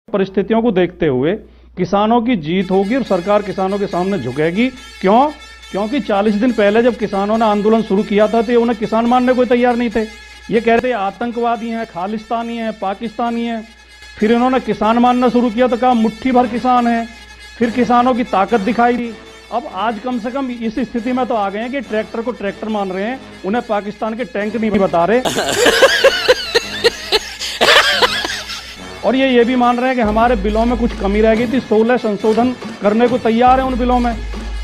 परिस्थितियों को देखते हुए किसानों की जीत होगी और सरकार किसानों के सामने झुकेगी। क्यों? क्योंकि 40 दिन पहले जब किसानों ने आंदोलन शुरू किया था तो उन्हें किसान मानने को तैयार नहीं थे। ये कह रहे थे आतंकवादी हैं, खालिस्तानी हैं, पाकिस्तानी हैं। फिर इन्होंने किसान मानना शुरू किया तो कहा मुट्ठी भर किसान हैं। फिर किसानों की ताकत दिखाई दी। अब आज कम से कम इस स्थिति में तो आ गए हैं कि ट्रैक्टर को ट्रैक्टर मान रहे हैं, उन्हें पाकिस्तान के टैंक नहीं बता रहे। और ये भी मान रहे हैं कि हमारे बिलों में कुछ कमी रह गई थी, 16 संशोधन करने को तैयार है उन बिलों में।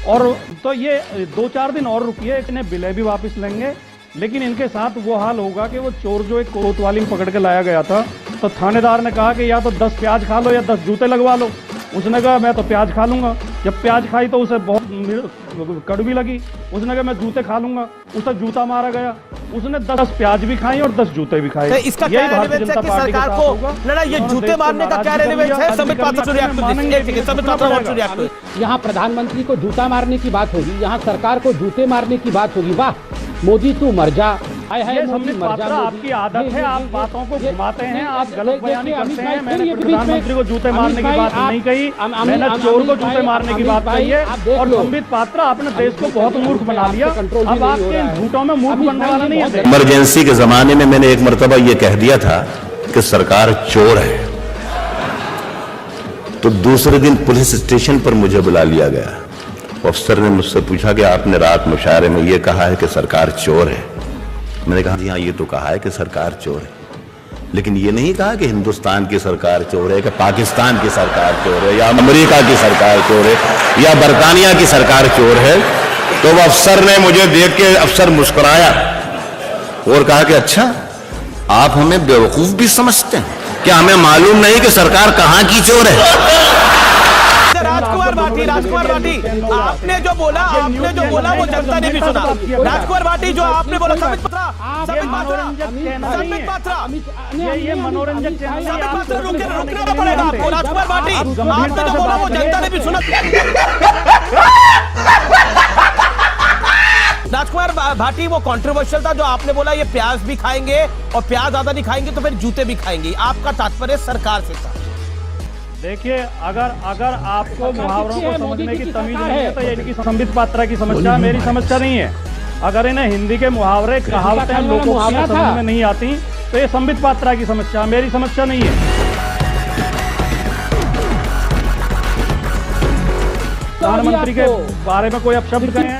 और तो ये 2-4 दिन और रुकिए, इतने बिलें भी वापस लेंगे। लेकिन इनके साथ वो हाल होगा कि वो चोर जो एक कोतवाली में पकड़ के लाया गया था, तो थानेदार ने कहा कि या तो 10 प्याज खा लो या 10 जूते लगवा लो। उसने कहा मैं तो प्याज खा लूंगा। जब प्याज खाई तो उसे बहुत कड़वी लगी। उसने कहा मैं जूते खा लूंगा। उसे जूता मारा गया। उसने 10 प्याज भी खाई और 10 जूते भी खाए। तो इसका क्या रेलेवेंस है कि सरकार को लड़ा ये जूते मारने का क्या रेलेवेंस है? संबित पात्रा यहाँ प्रधानमंत्री को जूता मारने की बात होगी, यहाँ सरकार को जूते मारने की बात होगी। वाह मोदी तू मर जा। संबित पात्रा आपकी आदत है, आप बातों को घुमाते हैं, आप गलत बयानी करते हैं। मैंने प्रधानमंत्री को जूते मारने की बात नहीं कही, मैंने चोर को जूते मारने की बात कही है। और संबित पात्रा आपने देश को बहुत मूर्ख बना लिया। अब आपके झूठों में मूर्ख बनने वाला नहीं है। इमरजेंसी के जमाने में मैंने एक मर्तबा ये कह दिया था कि सरकार चोर है, तो दूसरे दिन पुलिस स्टेशन पर मुझे बुला लिया गया। अफसर ने मुझसे पूछा कि आपने रात मुशायरे में ये कहा है कि सरकार चोर है। मैंने कहा जी हाँ, ये तो कहा है कि सरकार चोर है, लेकिन ये नहीं कहा कि हिंदुस्तान की सरकार चोर है, कि पाकिस्तान की सरकार चोर है, या अमेरिका की सरकार चोर है, या बरतानिया की सरकार चोर है। तो वह अफसर ने मुझे देख के अफसर मुस्कुराया और कहा कि अच्छा आप हमें बेवकूफ भी समझते हैं क्या? हमें मालूम नहीं कि सरकार कहाँ की चोर है? राजकुमार भाटी, आपने जो बोला वो जनता ने भी सुना। राजकुमार भाटी जो आपने बोला, संबित पात्रा ये मनोरंजक रुकना पड़ेगा आपको। राजकुमार भाटी आपने जो बोला वो जनता ने भी सुना। राजकुमार भाटी वो कंट्रोवर्शियल था जो आपने बोला ये प्याज भी खाएंगे और प्याज ज्यादा नहीं खाएंगे तो फिर जूते भी खाएंगे। आपका तात्पर्य सरकार से था। देखिए, अगर आपको मुहावरों को समझने की तमीज नहीं है तो ये इनकी संबित पात्रा की समस्या, मेरी समस्या नहीं है। अगर इन्हें हिंदी के मुहावरे कहावतें लोगों को समझ में नहीं आती तो ये संबित पात्रा की समस्या, मेरी समस्या नहीं है। प्रधानमंत्री के बारे में कोई अपशब्द कहे हैं,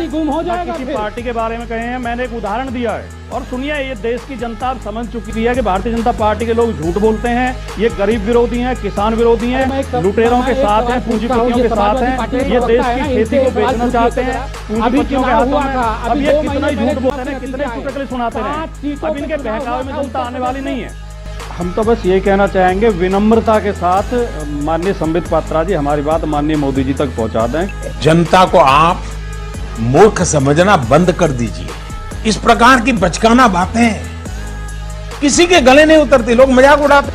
किसी पार्टी के बारे में कहे हैं, मैंने एक उदाहरण दिया है। और सुनिए, ये देश की जनता अब समझ चुकी है कि भारतीय जनता पार्टी के लोग झूठ बोलते हैं। ये गरीब विरोधी हैं, किसान विरोधी हैं, लुटेरों के साथ हैं, पूंजीपतियों के साथ हैं। ये देश की खेती को बेचना चाहते हैं पूंजीपतियों के हाथों में। अब ये कितना ही झूठ बोलते हैं, कितने चुटकुले सुनाते हैं। अब इनके बहकावे में जनता आने वाली नहीं है। हम तो बस ये कहना चाहेंगे विनम्रता के साथ, माननीय संबित पात्रा जी हमारी बात माननीय मोदी जी तक पहुंचा दें। जनता को आप मूर्ख समझना बंद कर दीजिए। इस प्रकार की बचकाना बातें किसी के गले नहीं उतरती, लोग मजाक उड़ाते।